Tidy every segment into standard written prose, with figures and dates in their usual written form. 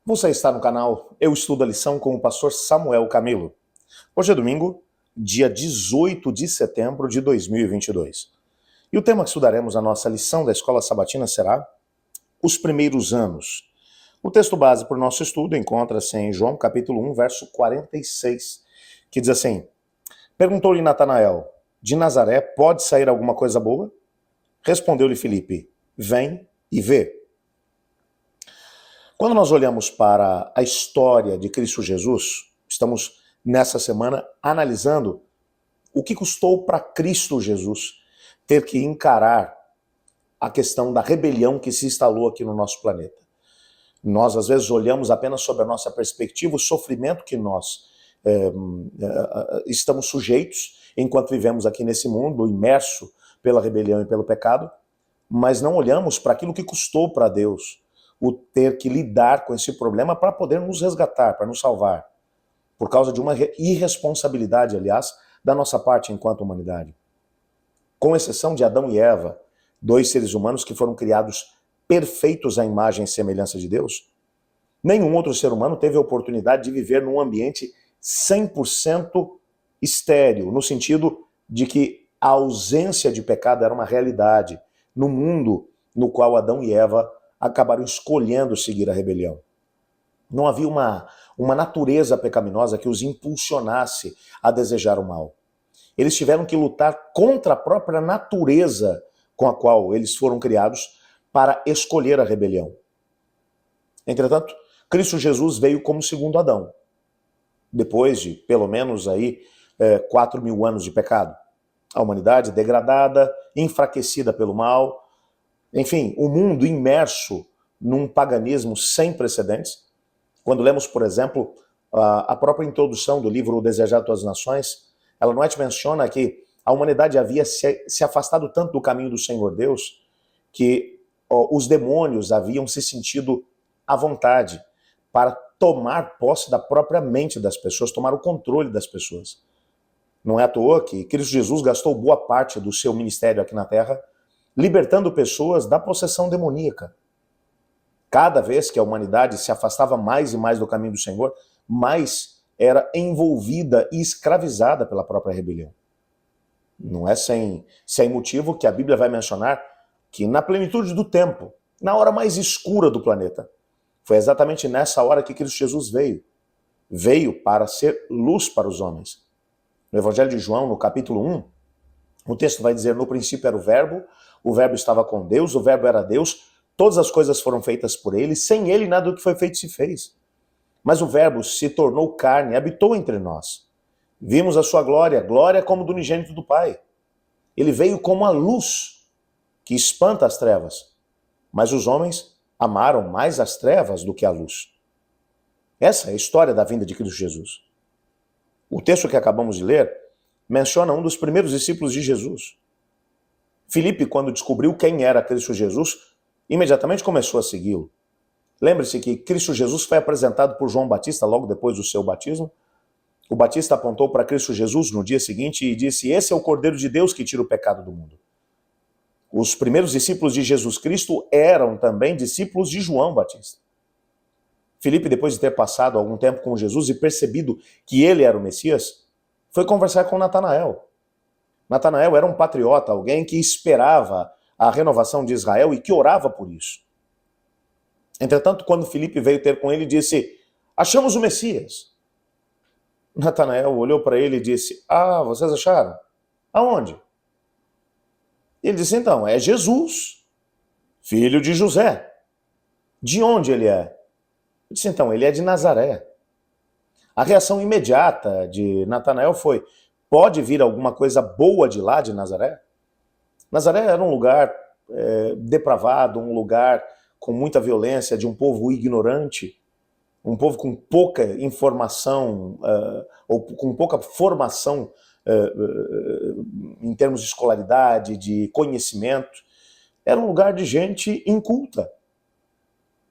Você está no canal Eu Estudo a Lição com o pastor Samuel Camilo. Hoje é domingo, dia 18 de setembro de 2022. E o tema que estudaremos na nossa lição da Escola Sabatina será Os Primeiros Anos. O texto base para o nosso estudo encontra-se em João capítulo 1, verso 46, que diz assim: Perguntou-lhe Natanael, de Nazaré pode sair alguma coisa boa? Respondeu-lhe Filipe, vem e vê. Quando nós olhamos para a história de Cristo Jesus, estamos nessa semana analisando o que custou para Cristo Jesus ter que encarar a questão da rebelião que se instalou aqui no nosso planeta. Nós, às vezes, olhamos apenas sob a nossa perspectiva o sofrimento que nós estamos sujeitos enquanto vivemos aqui nesse mundo, imerso pela rebelião e pelo pecado, mas não olhamos para aquilo que custou para Deus o ter que lidar com esse problema para poder nos resgatar, para nos salvar, por causa de uma irresponsabilidade, aliás, da nossa parte enquanto humanidade. Com exceção de Adão e Eva, dois seres humanos que foram criados perfeitos à imagem e semelhança de Deus, nenhum outro ser humano teve a oportunidade de viver num ambiente 100% estéril, no sentido de que a ausência de pecado era uma realidade no mundo no qual Adão e Eva acabaram escolhendo seguir a rebelião. Não havia uma natureza pecaminosa que os impulsionasse a desejar o mal. Eles tiveram que lutar contra a própria natureza com a qual eles foram criados para escolher a rebelião. Entretanto, Cristo Jesus veio como segundo Adão, depois de pelo menos 4.000 anos de pecado. A humanidade degradada, enfraquecida pelo mal, enfim, o mundo imerso num paganismo sem precedentes. Quando lemos, por exemplo, a própria introdução do livro O Desejar de Todas as Nações, ela não menciona que a humanidade havia se afastado tanto do caminho do Senhor Deus que os demônios haviam se sentido à vontade para tomar posse da própria mente das pessoas, tomar o controle das pessoas. Não é à toa que Cristo Jesus gastou boa parte do seu ministério aqui na Terra libertando pessoas da possessão demoníaca. Cada vez que a humanidade se afastava mais e mais do caminho do Senhor, mais era envolvida e escravizada pela própria rebelião. Não é sem motivo que a Bíblia vai mencionar que na plenitude do tempo, na hora mais escura do planeta, foi exatamente nessa hora que Cristo Jesus veio. Veio para ser luz para os homens. No Evangelho de João, no capítulo 1, o texto vai dizer, no princípio era o Verbo estava com Deus, o Verbo era Deus, todas as coisas foram feitas por ele, sem ele nada do que foi feito se fez. Mas o Verbo se tornou carne, habitou entre nós. Vimos a sua glória, glória como do unigênito do Pai. Ele veio como a luz que espanta as trevas, mas os homens amaram mais as trevas do que a luz. Essa é a história da vinda de Cristo Jesus. O texto que acabamos de ler menciona um dos primeiros discípulos de Jesus. Filipe, quando descobriu quem era Cristo Jesus, imediatamente começou a segui-lo. Lembre-se que Cristo Jesus foi apresentado por João Batista logo depois do seu batismo. O Batista apontou para Cristo Jesus no dia seguinte e disse: esse é o Cordeiro de Deus que tira o pecado do mundo. Os primeiros discípulos de Jesus Cristo eram também discípulos de João Batista. Filipe, depois de ter passado algum tempo com Jesus e percebido que ele era o Messias, foi conversar com Natanael. Natanael era um patriota, alguém que esperava a renovação de Israel e que orava por isso. Entretanto, quando Filipe veio ter com ele, disse: achamos o Messias. Natanael olhou para ele e disse: ah, vocês acharam? Aonde? Ele disse: então, é Jesus, filho de José. De onde ele é? Ele disse: então, ele é de Nazaré. A reação imediata de Natanael foi: pode vir alguma coisa boa de lá, de Nazaré? Nazaré era um lugar depravado, um lugar com muita violência, de um povo ignorante, um povo com pouca informação, ou com pouca formação em termos de escolaridade, de conhecimento. Era um lugar de gente inculta.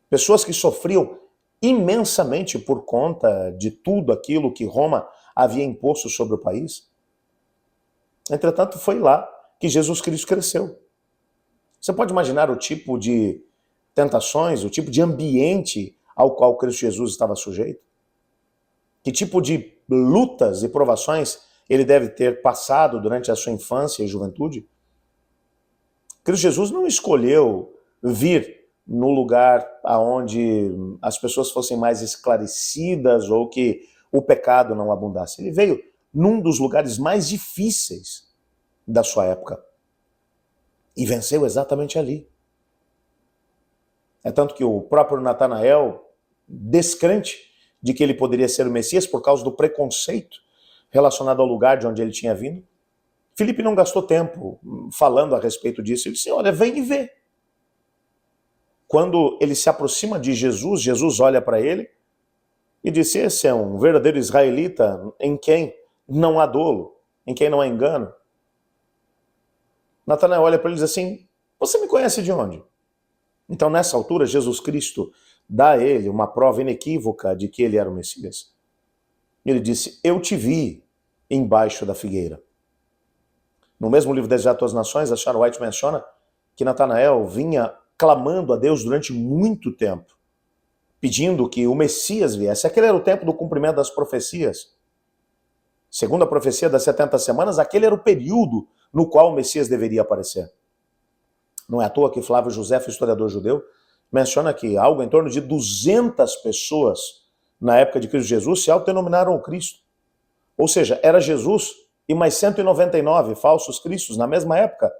Pessoas que sofriam imensamente por conta de tudo aquilo que Roma havia imposto sobre o país. Entretanto, foi lá que Jesus Cristo cresceu. Você pode imaginar o tipo de tentações, o tipo de ambiente ao qual Cristo Jesus estava sujeito? Que tipo de lutas e provações ele deve ter passado durante a sua infância e juventude? Cristo Jesus não escolheu vir no lugar onde as pessoas fossem mais esclarecidas ou que o pecado não abundasse. Ele veio num dos lugares mais difíceis da sua época e venceu exatamente ali. É tanto que o próprio Natanael, descrente de que ele poderia ser o Messias por causa do preconceito relacionado ao lugar de onde ele tinha vindo, Filipe não gastou tempo falando a respeito disso. Ele disse, olha, vem e vê. Quando ele se aproxima de Jesus, Jesus olha para ele e disse, esse é um verdadeiro israelita em quem não há dolo, em quem não há engano. Natanael olha para ele e diz assim, você me conhece de onde? Então, nessa altura, Jesus Cristo dá a ele uma prova inequívoca de que ele era o Messias. Ele disse, eu te vi embaixo da figueira. No mesmo livro Deserto às Nações, a Sharon White menciona que Natanael vinha clamando a Deus durante muito tempo, pedindo que o Messias viesse. Aquele era o tempo do cumprimento das profecias. Segundo a profecia das 70 semanas, aquele era o período no qual o Messias deveria aparecer. Não é à toa que Flávio Josefo, historiador judeu, menciona que algo em torno de 200 pessoas na época de Cristo Jesus se autodenominaram o Cristo. Ou seja, era Jesus e mais 199 falsos cristos na mesma época.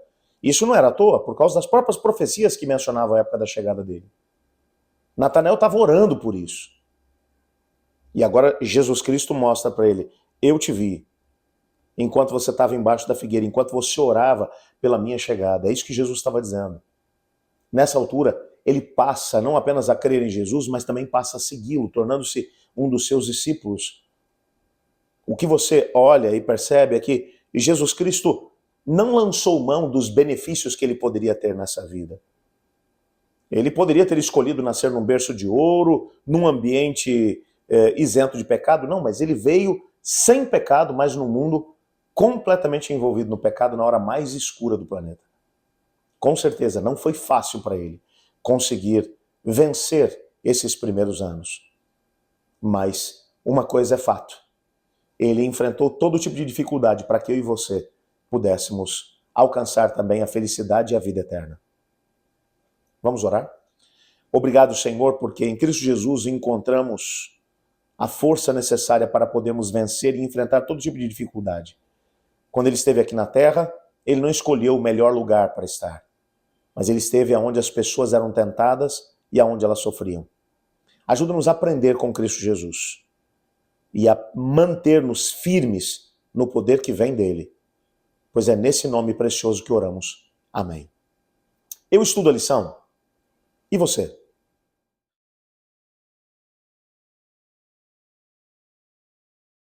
Isso não era à toa, por causa das próprias profecias que mencionavam a época da chegada dele. Natanael estava orando por isso. E agora Jesus Cristo mostra para ele, eu te vi, enquanto você estava embaixo da figueira, enquanto você orava pela minha chegada. É isso que Jesus estava dizendo. Nessa altura, ele passa não apenas a crer em Jesus, mas também passa a segui-lo, tornando-se um dos seus discípulos. O que você olha e percebe é que Jesus Cristo não lançou mão dos benefícios que ele poderia ter nessa vida. Ele poderia ter escolhido nascer num berço de ouro, num ambiente isento de pecado, não, mas ele veio sem pecado, mas num mundo completamente envolvido no pecado na hora mais escura do planeta. Com certeza, não foi fácil para ele conseguir vencer esses primeiros anos. Mas uma coisa é fato. Ele enfrentou todo tipo de dificuldade para que eu e você pudéssemos alcançar também a felicidade e a vida eterna. Vamos orar? Obrigado, Senhor, porque em Cristo Jesus encontramos a força necessária para podermos vencer e enfrentar todo tipo de dificuldade. Quando ele esteve aqui na terra, ele não escolheu o melhor lugar para estar, mas ele esteve onde as pessoas eram tentadas e aonde elas sofriam. Ajuda-nos a aprender com Cristo Jesus e a manter-nos firmes no poder que vem dele, pois é nesse nome precioso que oramos. Amém. Eu estudo a lição. E você?